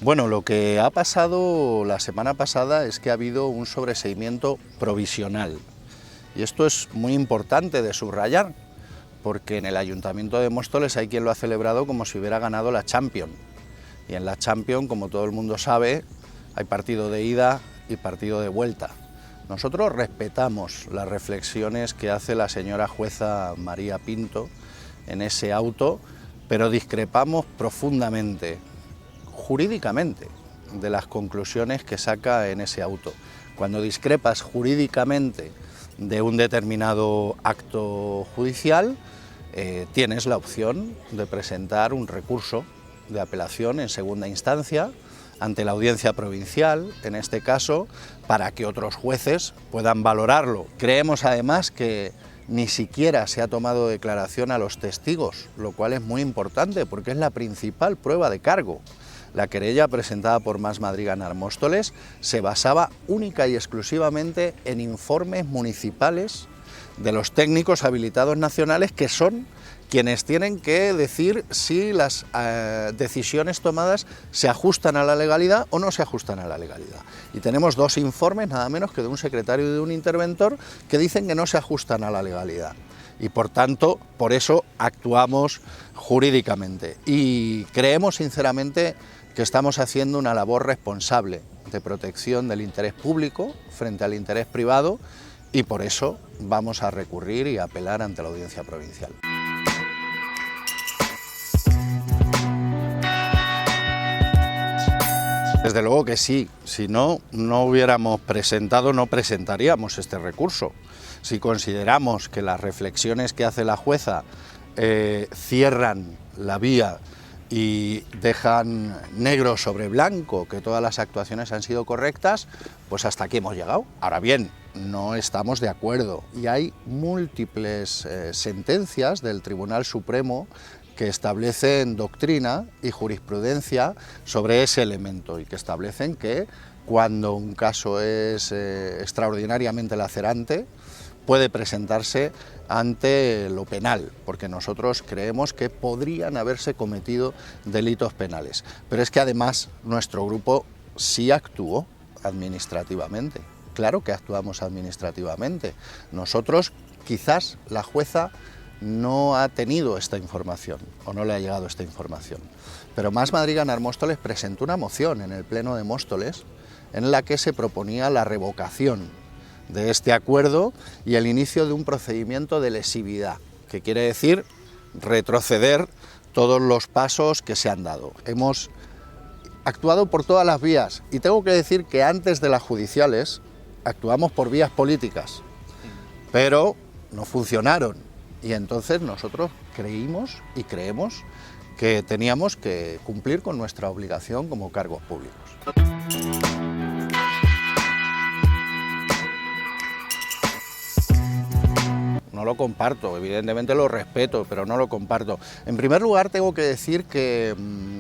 Bueno, lo que ha pasado la semana pasada es que ha habido un sobreseimiento provisional. Y esto es muy importante de subrayar, porque en el Ayuntamiento de Móstoles hay quien lo ha celebrado como si hubiera ganado la Champions. Y en la Champions, como todo el mundo sabe, hay partido de ida y partido de vuelta. Nosotros respetamos las reflexiones que hace la señora jueza María Pinto en ese auto, pero discrepamos profundamente, jurídicamente, de las conclusiones que saca en ese auto. Cuando discrepas jurídicamente de un determinado acto judicial, tienes la opción de presentar un recurso de apelación en segunda instancia ante la audiencia provincial, en este caso, para que otros jueces puedan valorarlo. Creemos además que ni siquiera se ha tomado declaración a los testigos, lo cual es muy importante porque es la principal prueba de cargo. La querella presentada por Mas Madrigal Móstoles se basaba única y exclusivamente en informes municipales de los técnicos habilitados nacionales, que son quienes tienen que decir si las decisiones tomadas se ajustan a la legalidad o no se ajustan a la legalidad. Y tenemos dos informes, nada menos que de un secretario y de un interventor, que dicen que no se ajustan a la legalidad. Y por tanto, por eso actuamos jurídicamente. Y creemos sinceramente que estamos haciendo una labor responsable de protección del interés público frente al interés privado, y por eso vamos a recurrir y apelar ante la audiencia provincial. Desde luego que sí, si no hubiéramos presentado, no presentaríamos este recurso. Si consideramos que las reflexiones que hace la jueza cierran la vía y dejan negro sobre blanco que todas las actuaciones han sido correctas, pues hasta aquí hemos llegado. Ahora bien, no estamos de acuerdo y hay múltiples sentencias del Tribunal Supremo que establecen doctrina y jurisprudencia sobre ese elemento y que establecen que cuando un caso es extraordinariamente lacerante, puede presentarse ante lo penal, porque nosotros creemos que podrían haberse cometido delitos penales. Pero es que además nuestro grupo sí actuó administrativamente. Claro que actuamos administrativamente. Nosotros, quizás la jueza no ha tenido esta información o no le ha llegado esta información. Pero Mas Madrigal Móstoles presentó una moción en el Pleno de Móstoles en la que se proponía la revocación de este acuerdo y el inicio de un procedimiento de lesividad, que quiere decir retroceder todos los pasos que se han dado. Hemos actuado por todas las vías y tengo que decir que antes de las judiciales actuamos por vías políticas, pero no funcionaron y entonces nosotros creímos y creemos que teníamos que cumplir con nuestra obligación como cargos públicos. No lo comparto, evidentemente lo respeto, pero no lo comparto. En primer lugar, tengo que decir que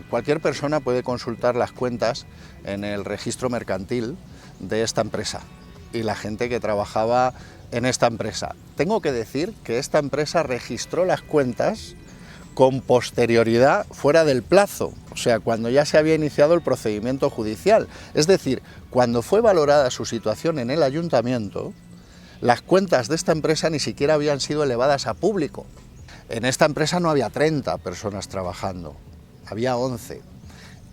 cualquier persona puede consultar las cuentas en el registro mercantil de esta empresa y la gente que trabajaba en esta empresa. Tengo que decir que esta empresa registró las cuentas con posterioridad fuera del plazo, o sea, cuando ya se había iniciado el procedimiento judicial. Es decir, cuando fue valorada su situación en el ayuntamiento, las cuentas de esta empresa ni siquiera habían sido elevadas a público. En esta empresa no había 30 personas trabajando, había 11.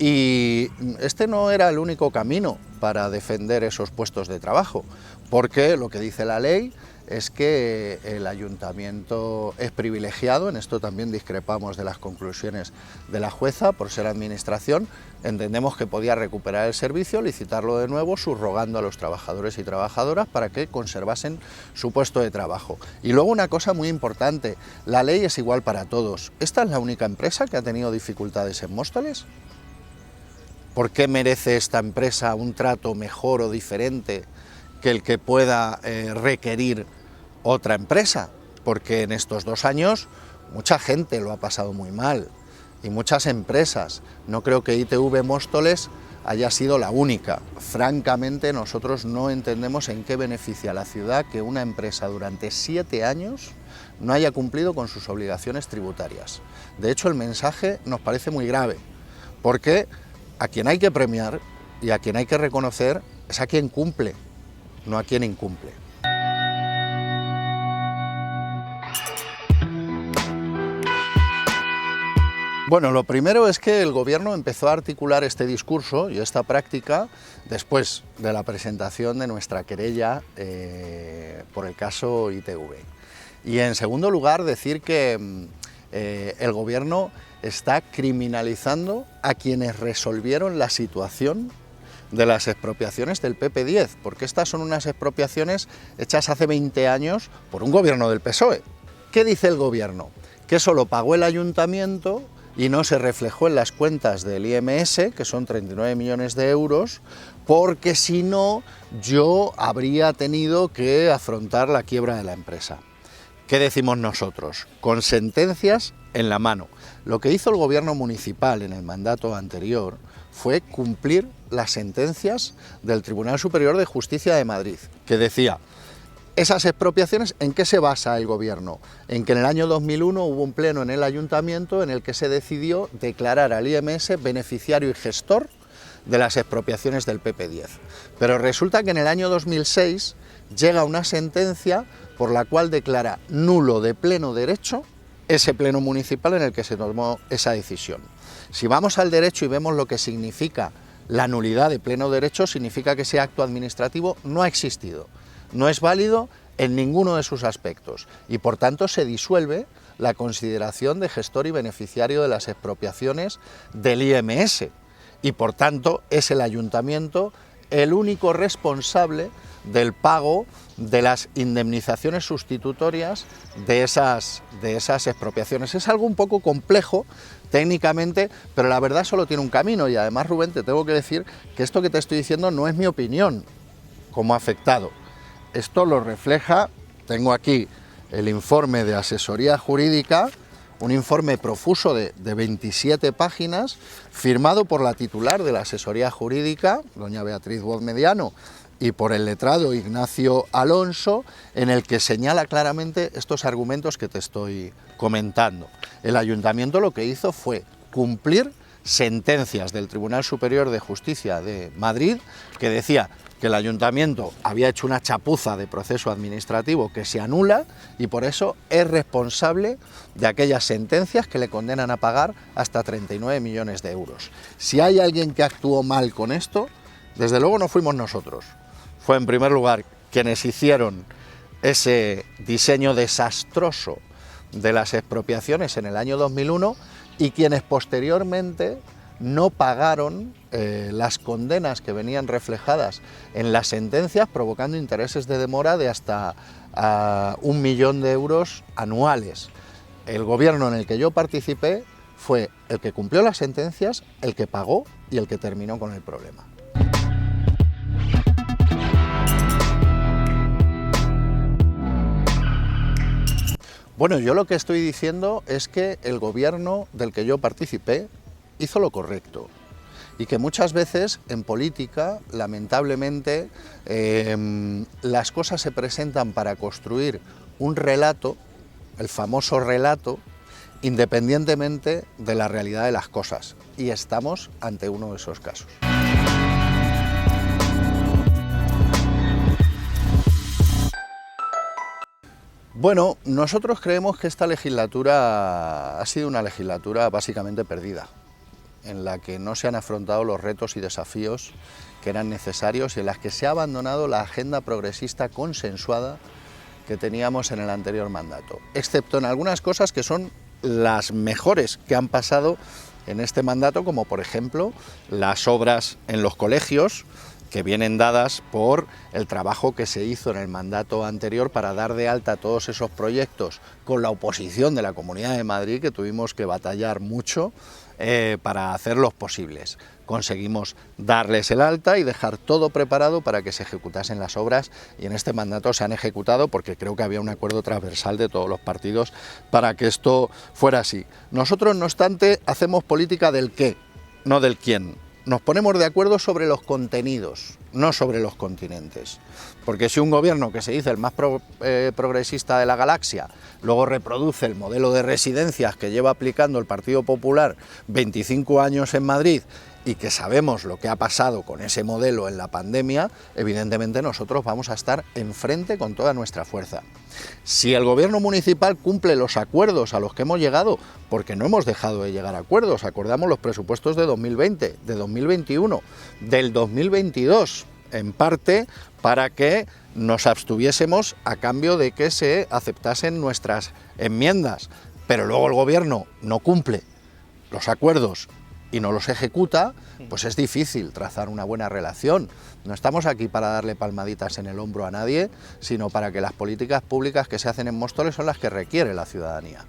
Y este no era el único camino para defender esos puestos de trabajo, porque lo que dice la ley es que el ayuntamiento es privilegiado, en esto también discrepamos de las conclusiones de la jueza, por ser administración, entendemos que podía recuperar el servicio, licitarlo de nuevo, subrogando a los trabajadores y trabajadoras para que conservasen su puesto de trabajo. Y luego una cosa muy importante, la ley es igual para todos. ¿Esta es la única empresa que ha tenido dificultades en Móstoles? ¿Por qué merece esta empresa un trato mejor o diferente que el que pueda requerir otra empresa? Porque en estos 2 años mucha gente lo ha pasado muy mal y muchas empresas. No creo que ITV Móstoles haya sido la única. Francamente, nosotros no entendemos en qué beneficia a la ciudad que una empresa durante 7 años no haya cumplido con sus obligaciones tributarias. De hecho, el mensaje nos parece muy grave, porque a quien hay que premiar y a quien hay que reconocer es a quien cumple, no a quien incumple. Bueno, lo primero es que el Gobierno empezó a articular este discurso y esta práctica después de la presentación de nuestra querella por el caso ITV. Y en segundo lugar, decir que el Gobierno está criminalizando a quienes resolvieron la situación de las expropiaciones del PP10, porque estas son unas expropiaciones hechas hace 20 años por un gobierno del PSOE. ¿Qué dice el Gobierno? Que eso lo pagó el Ayuntamiento y no se reflejó en las cuentas del IMS, que son 39 millones de euros, porque si no, yo habría tenido que afrontar la quiebra de la empresa. ¿Qué decimos nosotros? Con sentencias en la mano. Lo que hizo el Gobierno municipal en el mandato anterior fue cumplir las sentencias del Tribunal Superior de Justicia de Madrid, que decía: esas expropiaciones, ¿en qué se basa el Gobierno? En que en el año 2001 hubo un pleno en el Ayuntamiento en el que se decidió declarar al IMS beneficiario y gestor de las expropiaciones del PP10. Pero resulta que en el año 2006 llega una sentencia por la cual declara nulo de pleno derecho ese pleno municipal en el que se tomó esa decisión. Si vamos al derecho y vemos lo que significa la nulidad de pleno derecho, significa que ese acto administrativo no ha existido. No es válido en ninguno de sus aspectos y por tanto se disuelve la consideración de gestor y beneficiario de las expropiaciones del IMS y por tanto es el Ayuntamiento el único responsable del pago de las indemnizaciones sustitutorias de esas expropiaciones. Es algo un poco complejo técnicamente, pero la verdad solo tiene un camino y además, Rubén, te tengo que decir que esto que te estoy diciendo no es mi opinión como afectado. Esto lo refleja, tengo aquí el informe de asesoría jurídica, un informe profuso de 27 páginas, firmado por la titular de la asesoría jurídica, doña Beatriz Voz Mediano, y por el letrado Ignacio Alonso, en el que señala claramente estos argumentos que te estoy comentando. El Ayuntamiento lo que hizo fue cumplir sentencias del Tribunal Superior de Justicia de Madrid, que decía que el Ayuntamiento había hecho una chapuza de proceso administrativo que se anula y por eso es responsable de aquellas sentencias que le condenan a pagar hasta 39 millones de euros. Si hay alguien que actuó mal con esto, desde luego no fuimos nosotros. Fue en primer lugar quienes hicieron ese diseño desastroso de las expropiaciones en el año 2001 y quienes posteriormente no pagaron las condenas que venían reflejadas en las sentencias, provocando intereses de demora de hasta 1 millón de euros anuales. El Gobierno en el que yo participé fue el que cumplió las sentencias, el que pagó y el que terminó con el problema. Bueno, yo lo que estoy diciendo es que el Gobierno del que yo participé hizo lo correcto y que muchas veces en política, lamentablemente, las cosas se presentan para construir un relato, el famoso relato, independientemente de la realidad de las cosas, y estamos ante uno de esos casos. Bueno, nosotros creemos que esta legislatura ha sido una legislatura básicamente perdida, en la que no se han afrontado los retos y desafíos que eran necesarios y en las que se ha abandonado la agenda progresista consensuada que teníamos en el anterior mandato, excepto en algunas cosas que son las mejores que han pasado en este mandato, como por ejemplo las obras en los colegios, que vienen dadas por el trabajo que se hizo en el mandato anterior para dar de alta todos esos proyectos con la oposición de la Comunidad de Madrid, que tuvimos que batallar mucho para hacerlos posibles. Conseguimos darles el alta y dejar todo preparado para que se ejecutasen las obras, y en este mandato se han ejecutado porque creo que había un acuerdo transversal de todos los partidos para que esto fuera así. Nosotros, no obstante, hacemos política del qué, no del quién. Nos ponemos de acuerdo sobre los contenidos, no sobre los continentes. Porque si un gobierno que se dice el más progresista de la galaxia, luego reproduce el modelo de residencias que lleva aplicando el Partido Popular 25 años en Madrid y que sabemos lo que ha pasado con ese modelo en la pandemia, evidentemente nosotros vamos a estar enfrente con toda nuestra fuerza. Si el gobierno municipal cumple los acuerdos a los que hemos llegado, porque no hemos dejado de llegar a acuerdos, acordamos los presupuestos de 2020, de 2021, del 2022, en parte para que nos abstuviésemos a cambio de que se aceptasen nuestras enmiendas, pero luego el gobierno no cumple los acuerdos y no los ejecuta, pues es difícil trazar una buena relación. No estamos aquí para darle palmaditas en el hombro a nadie, sino para que las políticas públicas que se hacen en Móstoles son las que requiere la ciudadanía.